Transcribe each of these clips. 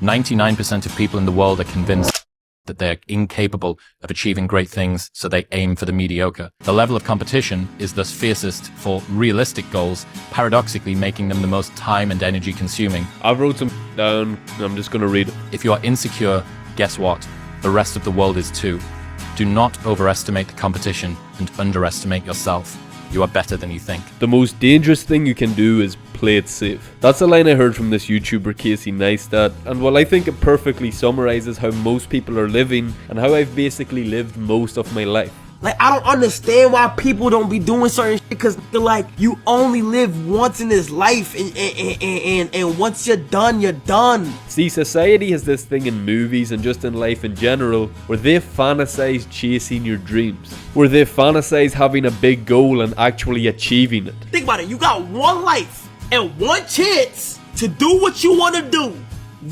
99% of people in the world are convinced that they're incapable of achieving great things, so they aim for the mediocre. The level of competition is thus fiercest for realistic goals, paradoxically making them the most time and energy consuming. I wrote some down, and I'm just gonna read it. If you are insecure, guess what? The rest of the world is too. Do not overestimate the competition and underestimate yourself. You are better than you think. The most dangerous thing you can do is play it safe. That's a line I heard from this YouTuber Casey Neistat, and well, I think it perfectly summarizes how most people are living and how I've basically lived most of my life. Like, I don't understand why people don't be doing certain shit, because like, you only live once in this life, and once you're done, you're done. See, society has this thing in movies and just in life in general where they fantasize chasing your dreams, where they fantasize having a big goal and actually achieving it. Think about it, you got one life and one chance to do what you want to do.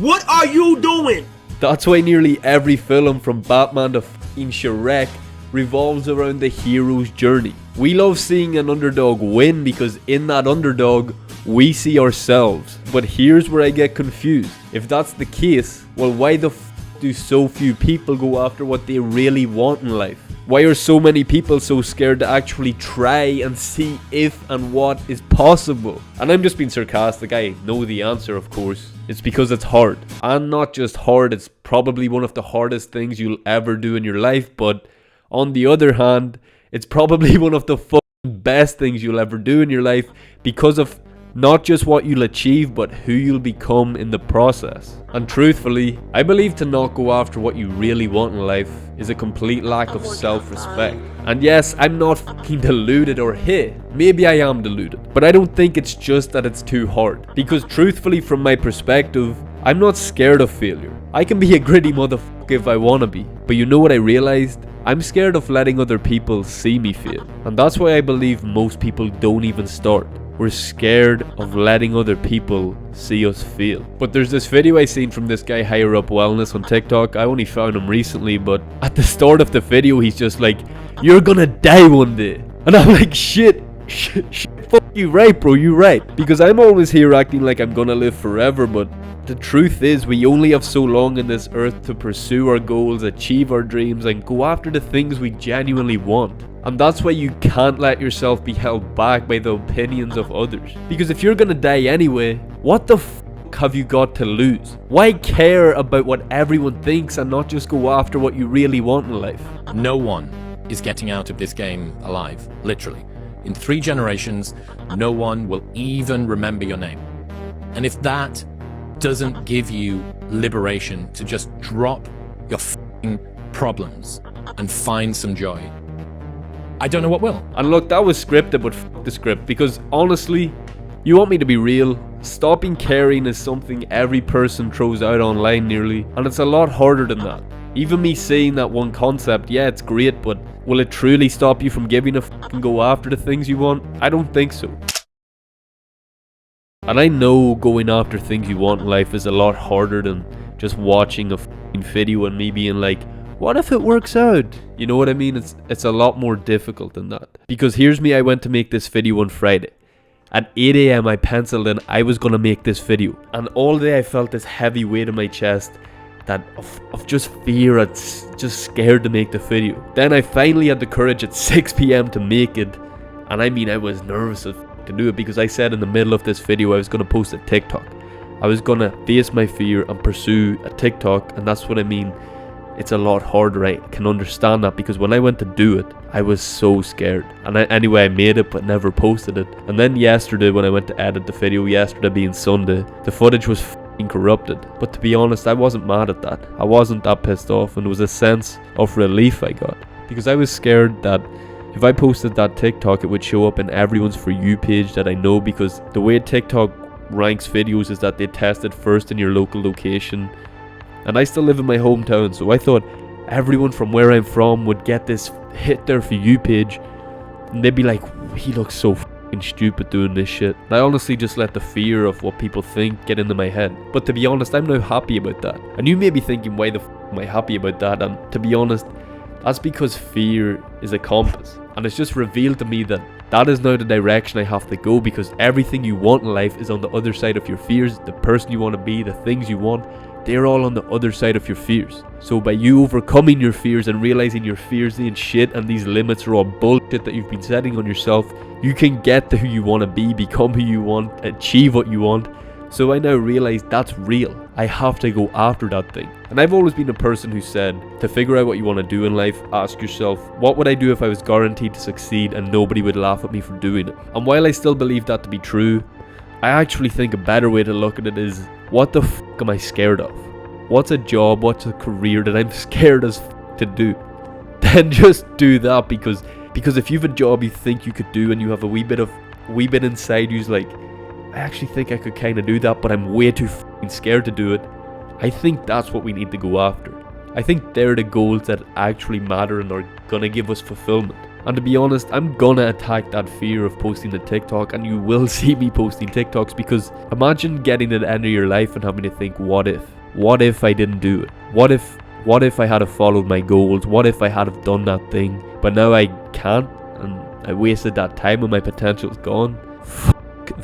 What are you doing? That's why nearly every film from Batman to f***ing Shrek revolves around the hero's journey. We love seeing an underdog win because in that underdog, we see ourselves. But here's where I get confused. If that's the case, well, why the f*** do so few people go after what they really want in life? Why are so many people so scared to actually try and see if and what is possible? And I'm just being sarcastic, I know the answer, of course. It's because it's hard. And not just hard, it's probably one of the hardest things you'll ever do in your life, but on the other hand, it's probably one of the best things you'll ever do in your life because of not just what you'll achieve, but who you'll become in the process. And truthfully, I believe to not go after what you really want in life is a complete lack of self-respect. And yes, I'm not fucking deluded or maybe I am deluded, but I don't think it's just that it's too hard. Because truthfully, from my perspective, I'm not scared of failure. I can be a gritty motherfucker if I wanna be. But you know what I realized? I'm scared of letting other people see me fail. And that's why I believe most people don't even start. We're scared of letting other people see us fail. But there's this video I seen from this guy Higher Up Wellness on TikTok. I only found him recently, but at the start of the video he's just like, "You're gonna die one day." And I'm like, shit, fuck you, right bro, you right. Because I'm always here acting like I'm gonna live forever, but the truth is we only have so long on this earth to pursue our goals, achieve our dreams, and go after the things we genuinely want. And that's why you can't let yourself be held back by the opinions of others. Because if you're gonna die anyway, what the fuck have you got to lose? Why care about what everyone thinks and not just go after what you really want in life? No one is getting out of this game alive, literally. In 3 generations, no one will even remember your name. And if that doesn't give you liberation to just drop your f***ing problems and find some joy, I don't know what will. And look, that was scripted, but f*** the script. Because honestly, you want me to be real? Stopping caring is something every person throws out online nearly, and it's a lot harder than that. Even me saying that one concept, yeah, it's great, but will it truly stop you from giving a f*** and go after the things you want? I don't think so. And I know going after things you want in life is a lot harder than just watching a f***ing video and me being like, what if it works out? You know what I mean? It's a lot more difficult than that. Because here's me, I went to make this video on Friday. At 8 AM I penciled in I was gonna make this video. And all day I felt this heavy weight in my chest that of just fear, I'm just scared to make the video. Then I finally had the courage at 6 PM to make it. And I mean, I was nervous to do it because I said in the middle of this video I was gonna post a TikTok. I was gonna face my fear and pursue a TikTok, and that's what I mean. It's a lot harder, I can understand that, because when I went to do it, I was so scared. And anyway, I made it but never posted it. And then yesterday when I went to edit the video, yesterday being Sunday, the footage was f***ing corrupted. But to be honest, I wasn't mad at that. I wasn't that pissed off, and it was a sense of relief I got. Because I was scared that if I posted that TikTok, it would show up in everyone's For You page that I know, because the way TikTok ranks videos is that they test it first in your local location. And I still live in my hometown, so I thought everyone from where I'm from would get this hit their For You page, and they'd be like, he looks so f***ing stupid doing this shit. And I honestly just let the fear of what people think get into my head. But to be honest, I'm now happy about that. And you may be thinking, why the f*** am I happy about that? And to be honest, that's because fear is a compass. And it's just revealed to me that that is now the direction I have to go, because everything you want in life is on the other side of your fears. The person you want to be, the things you want, they're all on the other side of your fears. So by you overcoming your fears and realizing your fears ain't shit and these limits are all bullshit that you've been setting on yourself, you can get to who you want to be, become who you want, achieve what you want. So I now realize that's real. I have to go after that thing. And I've always been a person who said, to figure out what you want to do in life, ask yourself, what would I do if I was guaranteed to succeed and nobody would laugh at me for doing it? And while I still believe that to be true, I actually think a better way to look at it is, what the fuck am I scared of? What's a job, what's a career that I'm scared as fuck to do? Then just do that, because if you have a job you think you could do and you have a wee bit inside you's like, I actually think I could kind of do that, but I'm way too fucking scared to do it. I think that's what we need to go after. I think they're the goals that actually matter and are gonna give us fulfillment. And to be honest, I'm gonna attack that fear of posting the TikTok, and you will see me posting TikToks, because imagine getting to the end of your life and having to think, what if? What if I didn't do it? What if I had followed my goals? What if I had have done that thing, but now I can't, and I wasted that time and my potential's gone?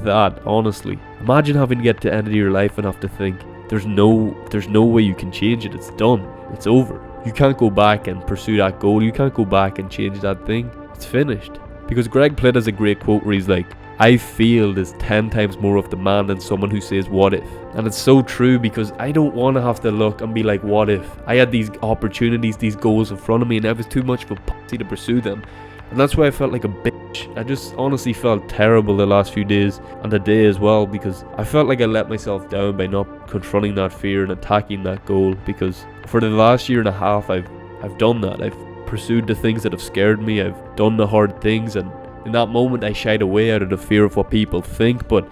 That, honestly. Imagine having to get to the end of your life and have to think, there's no way you can change it. It's done. It's over. You can't go back and pursue that goal. You can't go back and change that thing. It's finished. Because Greg Plitt has a great quote where he's like, I feel there's 10 times more of demand than someone who says what if. And it's so true, because I don't want to have to look and be like, what if? I had these opportunities, these goals in front of me, and I was too much of a pussy to pursue them. And that's why I felt like a bitch. I just honestly felt terrible the last few days, and the day as well, because I felt like I let myself down by not confronting that fear and attacking that goal. Because for the last year and a half, I've done that. I've pursued the things that have scared me. I've done the hard things, and in that moment I shied away out of the fear of what people think. But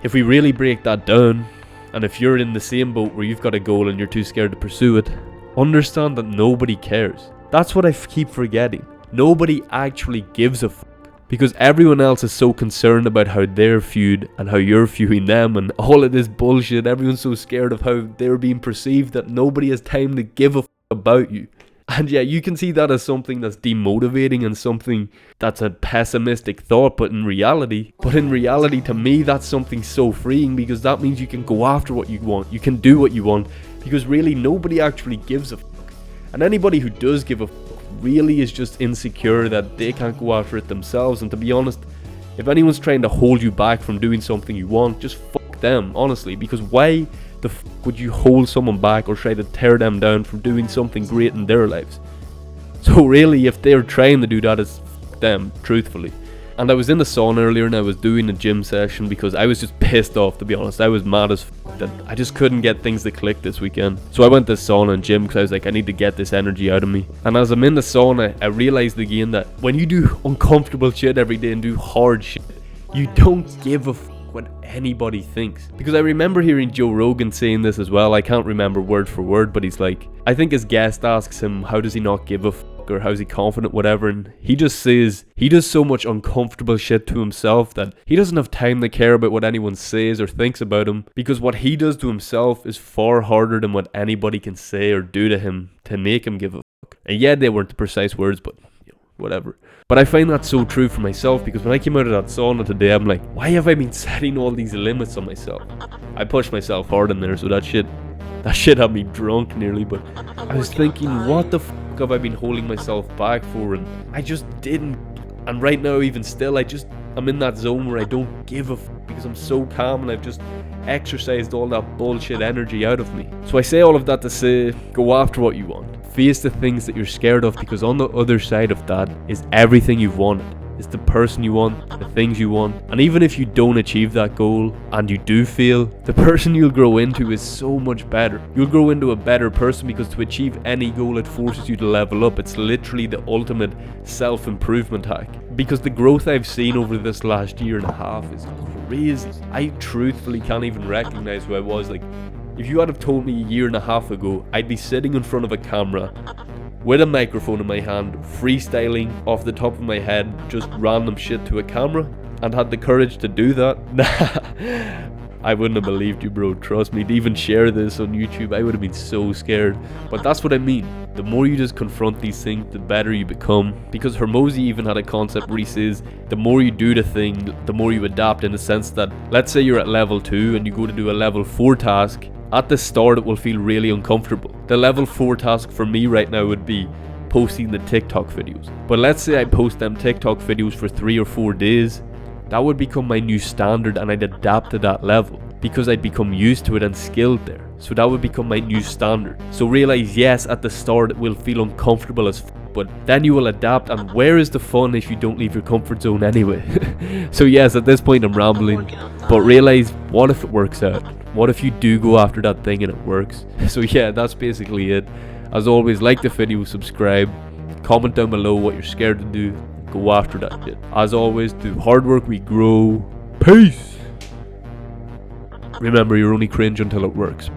if we really break that down, and if you're in the same boat where you've got a goal and you're too scared to pursue it, understand that nobody cares. That's what I keep forgetting. Nobody actually gives a fuck, because everyone else is so concerned about how they're viewed and how you're viewing them and all of this bullshit. Everyone's so scared of how they're being perceived that nobody has time to give a fuck about you. And yeah, you can see that as something that's demotivating and something that's a pessimistic thought, but in reality to me, that's something so freeing, because that means you can go after what you want. You can do what you want, because really nobody actually gives a fuck. And anybody who does give a fuck really is just insecure that they can't go after it themselves. And to be honest, if anyone's trying to hold you back from doing something you want, just fuck them, honestly. Because why the fuck would you hold someone back or try to tear them down from doing something great in their lives? So really, if they're trying to do that, it's fuck them, truthfully. And I was in the sauna earlier and I was doing a gym session because I was just pissed off, to be honest. I was mad as fuck that I just couldn't get things to click this weekend. So I went to the sauna and gym because I was like, I need to get this energy out of me. And as I'm in the sauna, I realized again that when you do uncomfortable shit every day and do hard shit, you don't give a fuck what anybody thinks. Because I remember hearing Joe Rogan saying this as well. I can't remember word for word, but he's like, I think his guest asks him, how does he not give a fuck, or how's he confident, whatever, and he just says he does so much uncomfortable shit to himself that he doesn't have time to care about what anyone says or thinks about him, because what he does to himself is far harder than what anybody can say or do to him to make him give a fuck. And yeah, they weren't the precise words, but whatever. But I find that so true for myself, because when I came out of that sauna today, I'm like, why have I been setting all these limits on myself? I pushed myself hard in there, so that shit had me drunk nearly. But I was thinking, what the fuck have I been holding myself back for? And I just didn't. And right now, even still, I'm in that zone where I don't give a fuck, because I'm so calm and I've just exercised all that bullshit energy out of me. So I say all of that to say, go after what you want. Face the things that you're scared of, because on the other side of that is everything you've wanted. It's the person you want, the things you want. And even if you don't achieve that goal and you do fail, the person you'll grow into is so much better. You'll grow into a better person, because to achieve any goal, it forces you to level up. It's literally the ultimate self-improvement hack. Because the growth I've seen over this last year and a half is crazy. I truthfully can't even recognize who I was. Like, if you had have told me a year and a half ago I'd be sitting in front of a camera with a microphone in my hand, freestyling off the top of my head just random shit to a camera, and had the courage to do that, nah, I wouldn't have believed you, bro. Trust me, to even share this on YouTube, I would have been so scared. But that's what I mean. The more you just confront these things, the better you become. Because Hormozy even had a concept where he says, the more you do the thing, the more you adapt, in the sense that, let's say you're at level 2 and you go to do a level 4 task, At the start it will feel really uncomfortable. The level 4 task for me right now would be posting the TikTok videos. But let's say I post them TikTok videos for 3 or 4 days, that would become my new standard and I'd adapt to that level because I'd become used to it and skilled there. So that would become my new standard. So realize, yes, at the start it will feel uncomfortable as but then you will adapt, and where is the fun if you don't leave your comfort zone anyway? So yes, at this point I'm rambling, but realize, what if it works out? What if you do go after that thing and it works? So yeah, that's basically it. As always, like the video, subscribe, comment down below what you're scared to do, go after that shit. As always, through hard work we grow. Peace! Remember, you're only cringe until it works.